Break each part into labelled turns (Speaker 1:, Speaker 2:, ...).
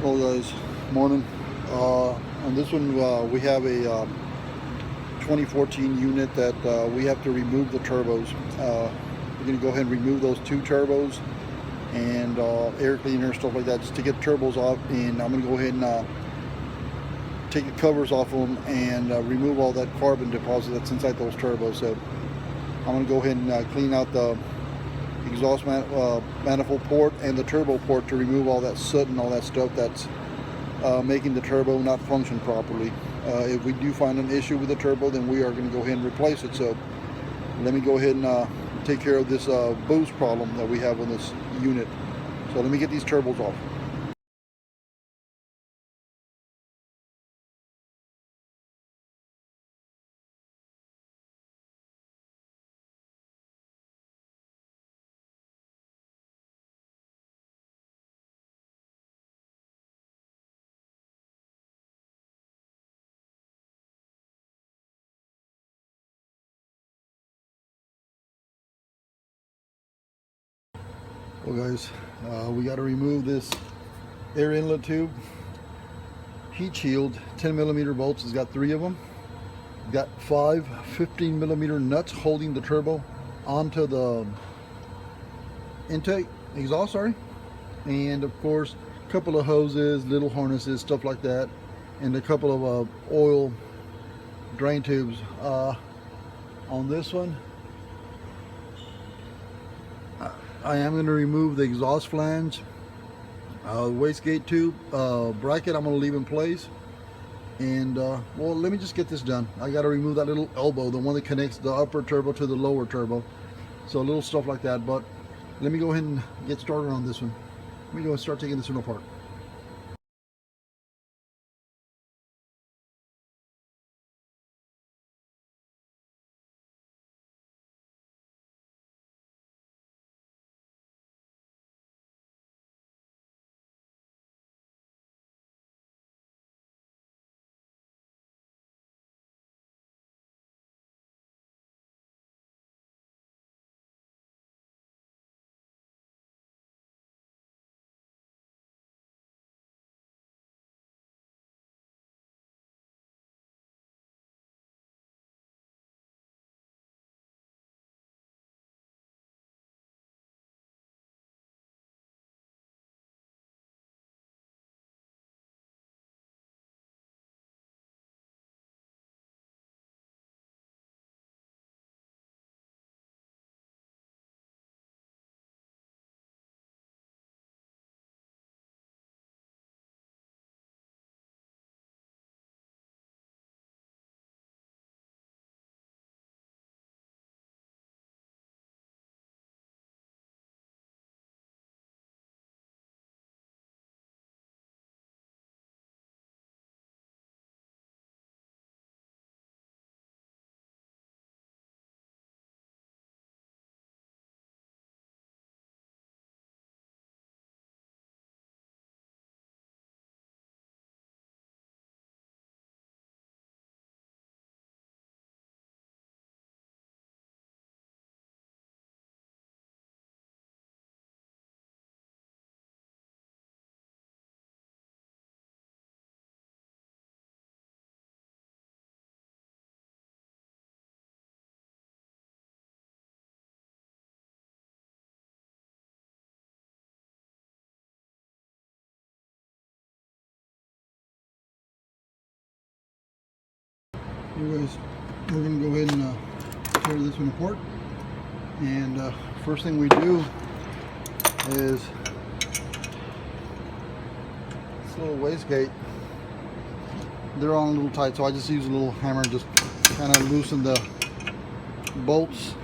Speaker 1: Hello guys, morning. On this one we have a 2014 unit that we have to remove the turbos. We're going to go ahead and remove those two turbos and air cleaner, stuff like that, just to get turbos off. And I'm going to go ahead and take the covers off of them and remove all that carbon deposit that's inside those turbos. So I'm going to go ahead and clean out the exhaust manifold port and the turbo port to remove all that soot and all that stuff that's making the turbo not function properly. If we do find an issue with the turbo, then we are going to go ahead and replace it. So let me go ahead and take care of this boost problem that we have on this unit. So let me get these turbos off. Well guys, we got to remove this air inlet tube heat shield. 10mm bolts. It's got 3 of them. Got 5 15mm nuts holding the turbo onto the intake exhaust, and of course a couple of hoses, little harnesses, stuff like that, and a couple of oil drain tubes. On this one I am going to remove the exhaust flange, wastegate tube bracket. I'm going to leave in place, and well, let me just get this done. I got to remove that little elbow, the one that connects the upper turbo to the lower turbo. So little stuff like that, but let me go ahead and get started on this one. Let me go and start taking this one apart. Anyways, we're going to go ahead and tear this one apart, and first thing we do is this little wastegate. They're on a little tight, so I just use a little hammer and just kind of loosen the bolts.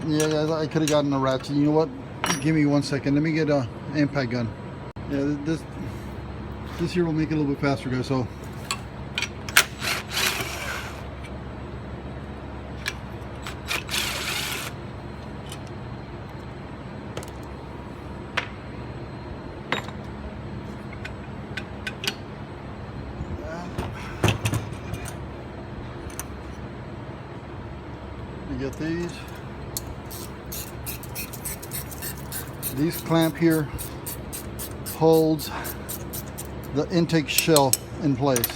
Speaker 1: Yeah guys, I could have gotten a ratchet. You know what? Give me 1 second. Let me get a impact gun. Yeah, this here will make it a little bit faster, guys. So You get these. These clamp here holds the intake shell in place.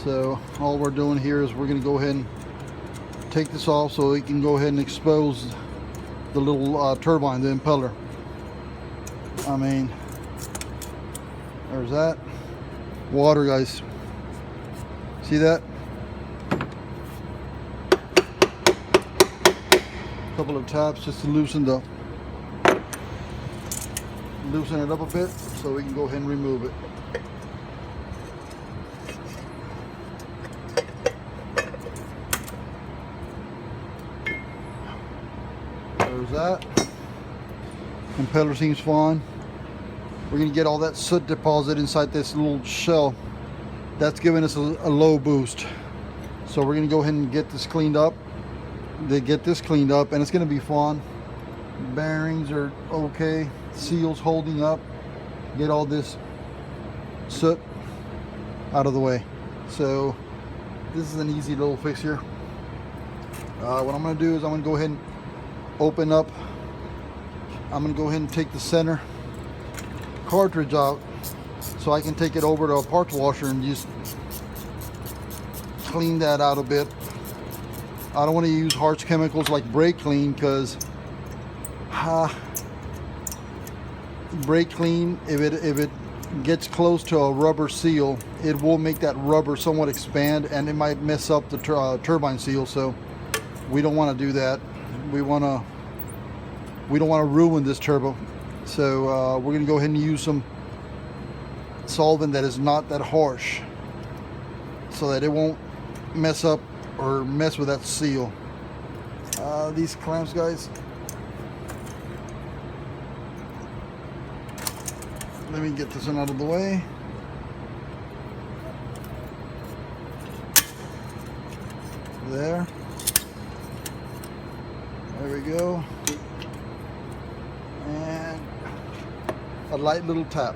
Speaker 1: So all we're doing here is we're going to go ahead and take this off so we can go ahead and expose the little turbine, the impeller. I mean, there's that. Water, guys. See that? A couple of taps just to loosen it up a bit so we can go ahead and remove it. There's that. Impeller seems fine. We're going to get all that soot deposit inside this little shell. That's giving us a low boost. So we're going to go ahead and get this cleaned up. And it's going to be fun. Bearings are okay. Seals holding up. Get all this soot out of the way. So this is an easy little fix here. What I'm going to do is I'm going to go ahead and open up. I'm going to go ahead and take the center cartridge out so I can take it over to a parts washer and just clean that out a bit. I don't want to use harsh chemicals like brake clean, because brake clean, if it gets close to a rubber seal, it will make that rubber somewhat expand and it might mess up the turbine seal. So we don't want to do that. We don't want to ruin this turbo. So we're going to go ahead and use some solvent that is not that harsh so that it won't mess up or mess with that seal. These clamps, guys, let me get this one out of the way. There we go. And a light little tap.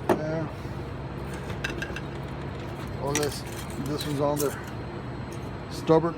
Speaker 1: There. Oh, this one's on there. Stubborn.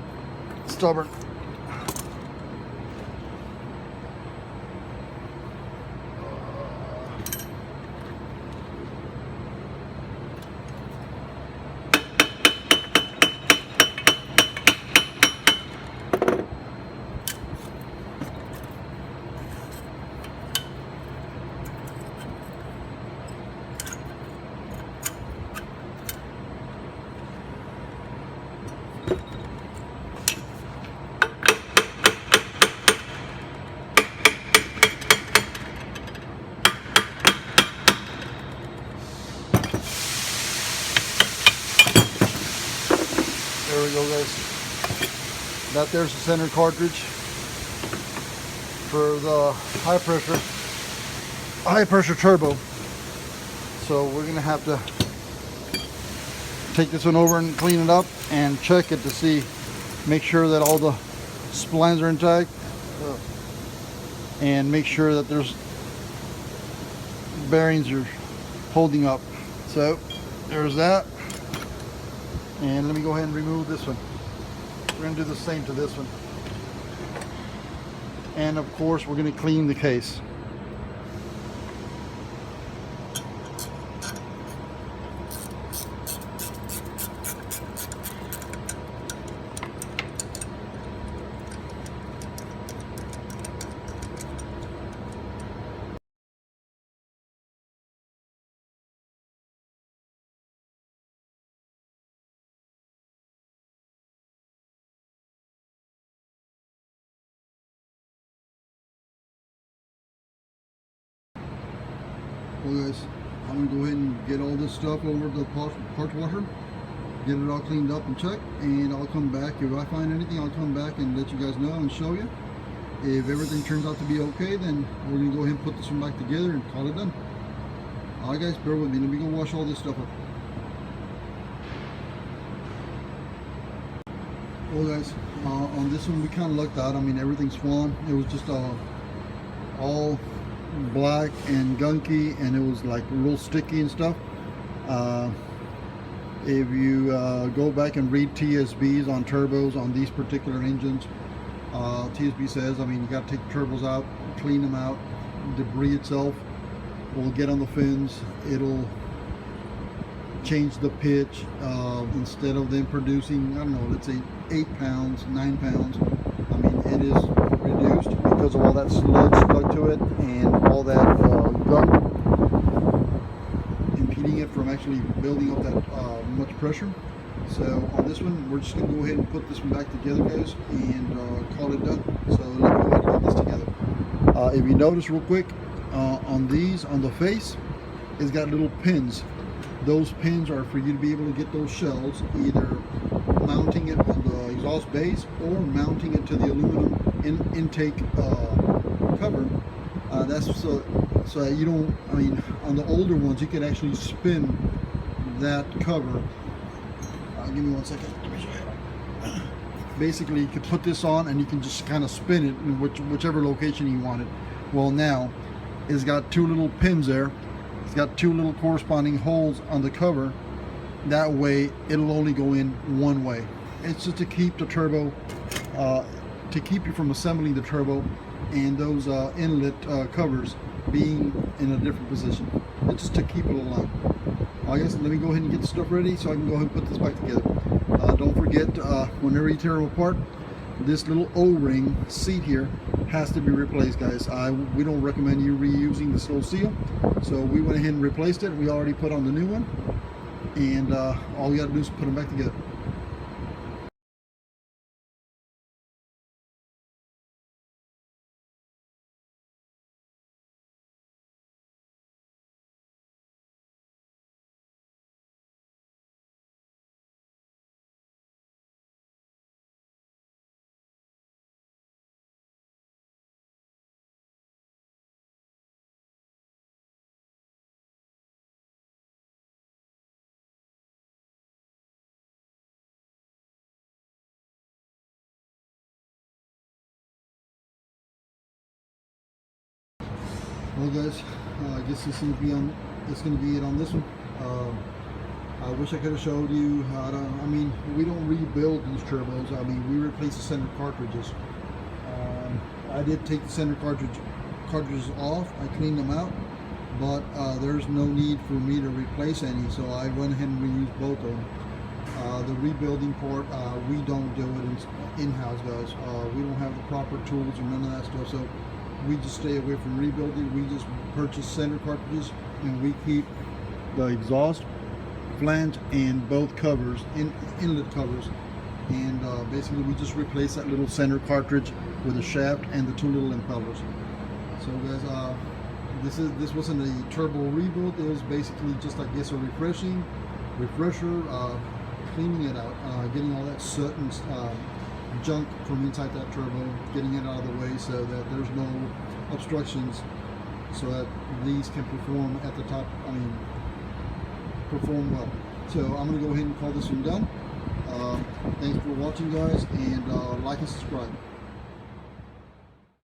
Speaker 1: There we go, guys. That there's the center cartridge for the high pressure turbo. So we're gonna have to take this one over and clean it up and check it to see, make sure that all the splines are intact, and make sure that there's bearings are holding up. So there's that. And let me go ahead and remove this one. We're going to do the same to this one. And of course, we're going to clean the case. Well, guys, I'm going to go ahead and get all this stuff over to the parts washer, get it all cleaned up and checked, and I'll come back. If I find anything, I'll come back and let you guys know and show you. If everything turns out to be okay, then we're going to go ahead and put this one back together and call it done. Alright guys, bear with me. Let me go wash all this stuff up. Well guys, on this one we kind of lucked out. I mean, everything's fine. It was just all black and gunky, and it was like real sticky and stuff. If you go back and read TSBs on turbos on these particular engines, TSB says, I mean, you got to take the turbos out, clean them out. Debris itself will get on the fins. It'll change the pitch. Instead of them producing, I don't know, let's say 8 pounds, 9 pounds, I mean, it is reduced because of all that sludge stuck to it and all that gunk impeding it from actually building up that much pressure. So on this one, we're just going to go ahead and put this one back together, guys, and call it done. So let me go ahead and get this together. If you notice real quick, on these, on the face, it's got little pins. Those pins are for you to be able to get those shells, either mounting it on the exhaust base or mounting it to the aluminum intake cover. That's so that you don't, I mean, on the older ones, you can actually spin that cover. Give me 1 second. Let me show you. Basically, you could put this on and you can just kind of spin it in whichever location you want it. Well, now it's got 2 little pins there. It's got 2 little corresponding holes on the cover. That way, it'll only go in one way. It's just to keep the turbo, to keep you from assembling the turbo and those inlet covers being in a different position. It's just to keep it aligned. I guess let me go ahead and get the stuff ready so I can go ahead and put this back together. Don't forget, whenever you tear them apart, this little O-ring seat here has to be replaced, guys. We don't recommend you reusing this little seal, so we went ahead and replaced it. We already put on the new one, and all we got to do is put them back together. Well, guys, I guess this is going to be on. It's going to be it on this one. I wish I could have showed you how to. I mean, we don't rebuild these turbos. I mean, we replace the center cartridges. I did take the center cartridges off. I cleaned them out, but there's no need for me to replace any. So I went ahead and reused both of them. The rebuilding part, we don't do it in-house, guys. We don't have the proper tools or none of that stuff. So we just stay away from rebuilding. We just purchase center cartridges, and we keep the exhaust, flange, and both covers, inlet covers. And basically we just replace that little center cartridge with a shaft and the 2 little impellers. So guys, this wasn't a turbo rebuild. It was basically just, I guess, a refresher, cleaning it out, getting all that soot and junk from inside that turbo, getting it out of the way so that there's no obstructions, so that these can perform at the top, I mean, perform well. So I'm going to go ahead and call this one done. Thanks for watching, guys, and like and subscribe.